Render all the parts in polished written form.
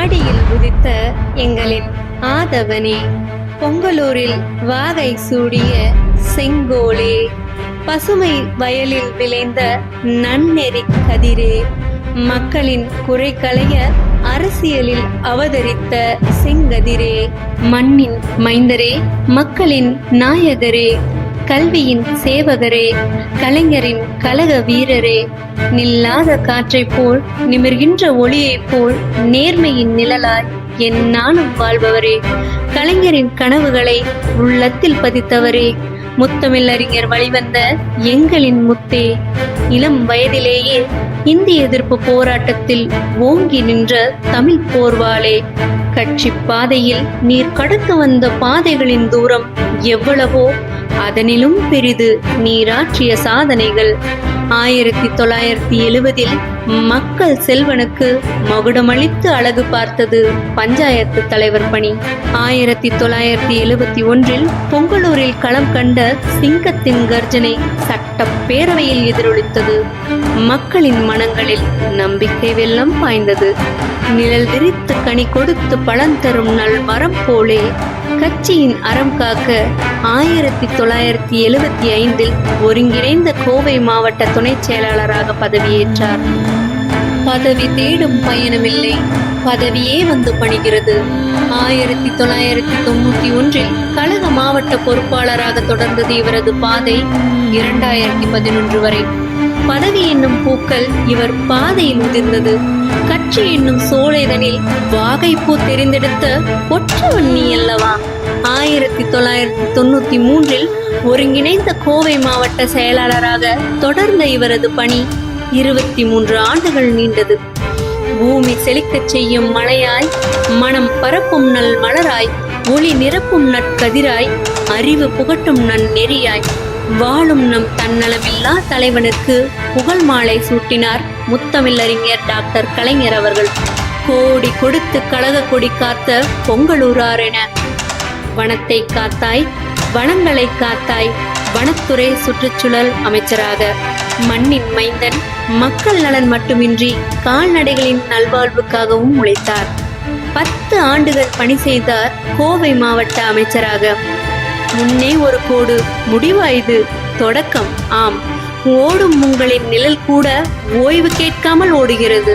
ஆடியில் உதித்த எங்களின் ஆதவனே, பொங்கலூரில் வாகை சூடிய செங்கோலே, பசுமை வயலில் விளைந்த நன்னெறி கதிரே, மக்களின் குறை களைய அரசியலில் அவதரித்த செங்கதிரே, மண்ணின் மைந்தரே, மக்களின் நாயகரே, கல்வியின் சேவகரே, கலைஞரின் கலக வீரரே, நில்லாத காற்றைப் போல் நிமிர்கின்ற ஒளியைப் போல் நேர்மையின் நிழலாய் எந்நாளும் வாழ்பவரே, கலைஞரின் கனவுகளை உள்ளத்தில் பதித்தவரே, முத்தமிழ் அறிஞர் வழிவந்த எங்களின் முத்தே, இளம் வயதிலேயே இந்திய எதிர்ப்பு போராட்டத்தில் ஓங்கி நின்ற தமிழ் போர்வாளே, கட்சி பாதையில் நீர் கடக்க வந்த பாதைகளின் தூரம் எவ்வளவோ அதனிலும் பெரிது நீராற்றிய சாதனைகள். 1970 மக்கள் செல்வனுக்கு மகுடமளித்து அழகு பார்த்தது பஞ்சாயத்து தலைவர் பணி. 1971 பொங்கலூரில் களம் கண்ட சிங்கத்தின் கர்ஜனை சட்டப்பேரவையில் எதிரொலித்தது. மக்களின் மனங்களில் நம்பிக்கை வெள்ளம் பாய்ந்தது. நிழல் விரித்து கனி கொடுத்து பலன் தரும் நல் மரம் போலே கட்சியின் அறம் காக்க 1975 ஒருங்கிணைந்த கோவை மாவட்ட துணை செயலாளராக பதவியேற்றார். பதவி தேடும் பயணமில்லை, பதவியே வந்து பணிகிறது. 1991 கழக மாவட்ட பொறுப்பாளராக தொடர்ந்தது இவரது பாதை 2011 வரை. பதவி என்னும் பூக்கள் இவர் பாதையில் உதிர்ந்தது. கட்சி என்னும் சோலைதனில் வாகைப்பூ தெரிந்தெடுத்த ஒற்றவன் நீ அல்லவா. 1993 ஒருங்கிணைந்த கோவை மாவட்ட செயலாளராக தொடர்ந்த இவரது பணி 23 ஆண்டுகள் நீண்டது. பூமி செழிக்கச் செய்யும் மழையாய், மனம் பரப்பும் நல் மலராய், ஒளி நிரப்பும் நற்கதிராய், அறிவு புகட்டும் நன்னெறியாய் வாழும் நம் தன்னலமில்லா தலைவனுக்கு புகழ் மாலை சூட்டினார் முத்தமிழறிஞர் டாக்டர் கலைஞர் அவர்கள். கோடி கொடுத்து கழக கொடி காத்த பொங்கலூராரென வனத்தை காத்தாய், வனங்களை காத்தாய், வனத்துறை சுற்றுச்சூழல் அமைச்சராக மண்ணின் மைந்தன், மக்கள் நலன் மட்டுமின்றி கால்நடைகளின் நல்வாழ்வுக்காகவும் உழைத்தார். 10 ஆண்டுகள் பணி செய்தார் கோவை மாவட்ட அமைச்சராக. முன்னே ஒரு கோடு, முடிவா இது தொடக்கம். ஆம், ஓடும் உங்களின் நிழல் கூட ஓய்வு கேட்காமல் ஓடுகிறது.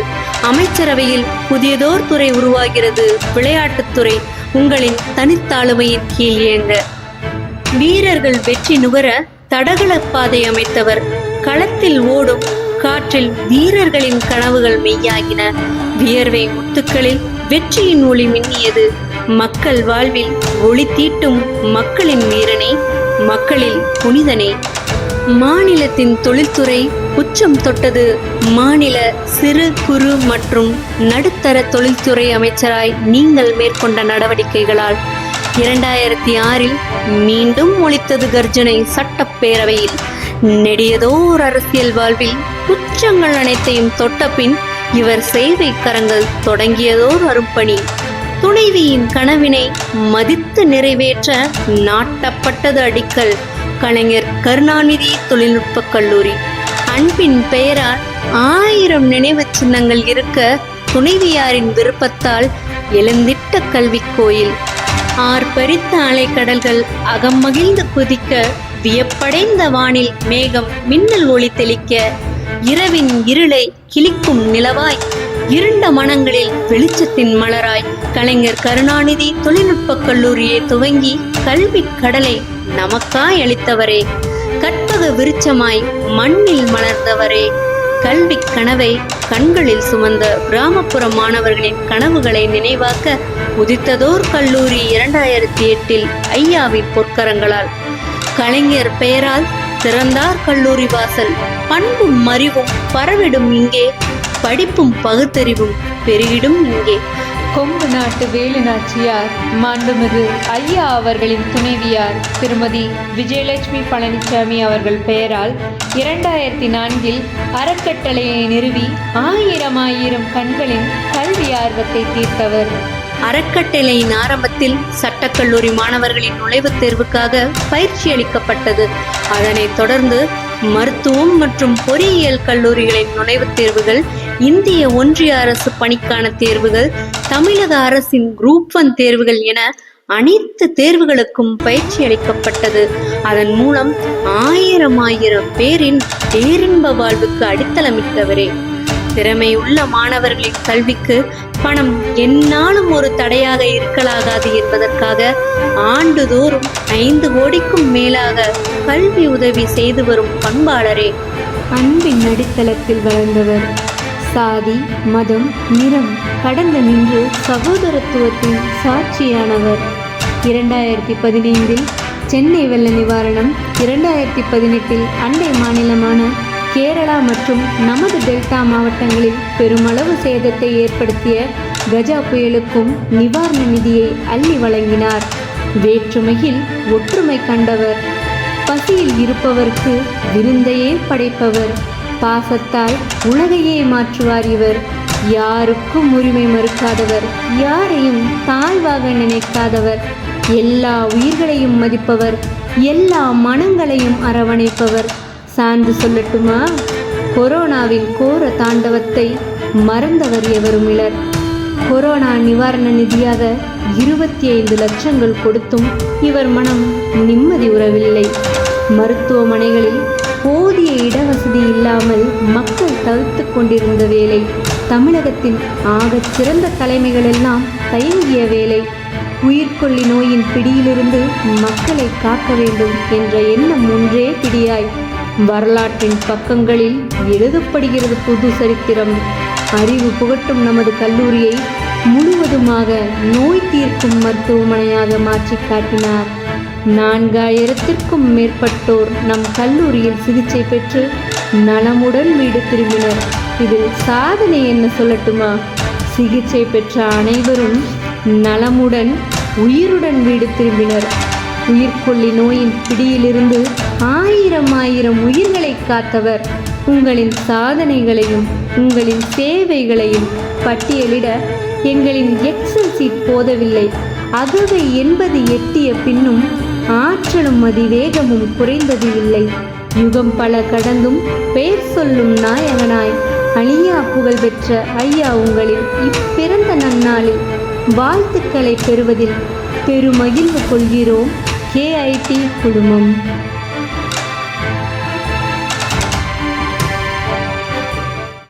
அமைச்சரவையில் புதியதோர் துறை உருவாகிறது, விளையாட்டுத்துறை உங்களின் தனித்தாளுமையின் கீழ் இயங்க. வீரர்கள் வெற்றி நுகர தடகள பாதை அமைத்தவர். களத்தில் ஓடும் காற்றில் வீரர்களின் கனவுகள் மெய்யாகின. வியர்வை முத்துக்களில் வெற்றியின் ஒளி மின்னியது. மக்கள் வாழ்வில் ஒளி தீட்டும் மக்களின் வீரனே, மக்களில் புனிதனே. மாநிலத்தின் தொழில்துறை உச்சம் தொட்டது. மாநில சிறு குறு மற்றும் நடுத்தர தொழில்துறை அமைச்சராய் நீங்கள் மேற்கொண்ட நடவடிக்கைகளால் 2006 மீண்டும் ஒலித்தது கர்ஜனை சட்டப்பேரவையில். நெடியதோர் அரசியல் வாழ்வில் குற்றங்கள் அனைத்தையும் தொட்ட பின் இவர் சேவை கரங்கள் தொடங்கியதோர் அரும்பணி. துணைவியின் கனவினை மதித்து நிறைவேற்ற நாட்டப்பட்டது அடிக்கல் கலைஞர் கருணாநிதி தொழில்நுட்ப கல்லூரி. அன்பின் பெயரால் 1000 நினைவு சின்னங்கள் இருக்க துணைவியாரின் விருப்பத்தால் எழுந்திட்ட கல்வி கோயில். ஆர்ப்பரித்த அலைக்கடல்கள் அகம் மகிழ்ந்து குதிக்க, வியப்படைந்த வானில் மேகம் மின்னல் ஒளி தெளிக்க, இரவின் இருளை கிழிக்கும் நிலவாய், இருண்ட மனங்களில் வெளிச்சத்தின் மலராய் கலைஞர் கருணாநிதி தொழில்நுட்ப கல்லூரியை துவங்கி கல்வி கடலை நமக்காய் அளித்தவரே, கற்பக விருட்சமாய் மண்ணில் மலர்ந்தவரே, கல்வி கனவை கண்களில் சுமந்த கிராமப்புற மாணவர்களின் கனவுகளை நினைவாக்க உதித்ததோர் கல்லூரி 2008 ஐயாவின் பொற்கரங்களால். கலைஞர் பெயரால் திறந்தார் கல்லூரி வாசல். பண்பும் அறிவும் பரவிடும் இங்கே, படிப்பும் பகுத்தறிவும் பெருகிடும் இங்கே. கொங்கு நாட்டு வேலு நாச்சியார் மாண்புமிகு ஐயா அவர்களின் துணைவியார் திருமதி விஜயலட்சுமி பழனிசாமி அவர்கள் பெயரால் 2004 அறக்கட்டளையை நிறுவி 1000 கண்களின் கல்வி ஆர்வத்தை தீர்த்தவர். அறக்கட்டளையின் ஆரம்பத்தில் சட்டக்கல்லூரி மாணவர்களின் நுழைவுத் தேர்வுக்காக பயிற்சி அளிக்கப்பட்டது. அதனைத் தொடர்ந்து மருத்துவம் மற்றும் பொறியியல் கல்லூரிகளின் நுழைவுத் தேர்வுகள், இந்திய ஒன்றிய அரசு பணிக்கான தேர்வுகள், தமிழக அரசின் குரூப் 1 தேர்வுகள் என அனைத்து தேர்வுகளுக்கும் பயிற்சி அளிக்கப்பட்டது. அதன் மூலம் ஆயிரம் பேரின் பேரின்ப வாழ்வுக்கு அடித்தளமிட்டவரே. திறமையுள்ள மாணவர்களின் கல்விக்கு பணம் எந்நாளும் ஒரு தடையாக இருக்கலாகாது என்பதற்காக ஆண்டுதோறும் 5 கோடிக்கும் மேலாக கல்வி உதவி செய்து வரும் பண்பாளரே. அன்பின் அடித்தளத்தில் வளர்ந்தவர். சாதி, மதம், நிறம் கடந்து நின்று சகோதரத்துவத்தின் சாட்சியானவர். 2015 சென்னை வெள்ள நிவாரணம், 2018 அண்டை மாநிலமான கேரளா மற்றும் நமது டெல்டா மாவட்டங்களில் பெருமளவு சேதத்தை ஏற்படுத்திய கஜா புயலுக்கும் நிவாரண நிதியை அள்ளி வழங்கினார். வேற்றுமையில் ஒற்றுமை கண்டவர். பசியில் இருப்பவருக்கு விருந்தையே படைப்பவர். பாசத்தால் உலகையே மாற்றுவார் இவர். யாருக்கும் உரிமை மறுக்காதவர், யாரையும் தாழ்வாக நினைக்காதவர், எல்லா உயிர்களையும் மதிப்பவர், எல்லா மனங்களையும் அரவணைப்பவர். சான்று சொல்லட்டுமா? கொரோனாவின் கோர தாண்டவத்தை மறந்தவர் எவரும் இலர். கொரோனா நிவாரண நிதியாக 25 லட்சங்கள் கொடுத்தும் இவர் மனம் நிம்மதி உறவில்லை. மருத்துவமனைகளில் போதிய இடவசதி இல்லாமல் மக்கள் தவித்து கொண்டிருந்த வேளை, தமிழகத்தின் ஆகச் சிறந்த தலைமைகள் எல்லாம் தயங்கிய வேளை, உயிர்கொல்லி நோயின் பிடியிலிருந்து மக்களை காக்க வேண்டும் என்ற எண்ணம் ஒன்றே பிடியாய் வரலாற்றின் பக்கங்களில் எழுதப்படுகிறது புது சரித்திரம். அறிவு புகட்டும் நமது கல்லூரியை முழுவதுமாக நோய் தீர்க்கும் மருத்துவமனையாக மாற்றி காட்டினார். 4000த்திற்கும் மேற்பட்டோர் நம் கல்லூரியில் சிகிச்சை பெற்று நலமுடன் வீடு திரும்பினர். இதில் சாதனை என்ன சொல்லட்டுமா? சிகிச்சை பெற்ற அனைவரும் நலமுடன் உயிருடன் வீடு திரும்பினர். உயிர்கொல்லி நோயின் பிடியிலிருந்து ஆயிரம் உயிர்களை காத்தவர். உங்களின் சாதனைகளையும் உங்களின் சேவைகளையும் பட்டியலிட எங்களின் எக்ஸல் சீட் போதவில்லை. அகவை 80 எட்டிய பின்னும் ஆற்றலும் அதிவேகமும் குறைந்தது இல்லை. யுகம் பல கடந்தும் பெயர் சொல்லும் நாயகனாய் அழியா புகழ் பெற்ற ஐயா, உங்களின் இப்பிறந்த நன்னாளில் வாழ்த்துக்களை பெறுவதில் பெருமகிழ்வு கொள்கிறோம் KIT குழுமம்.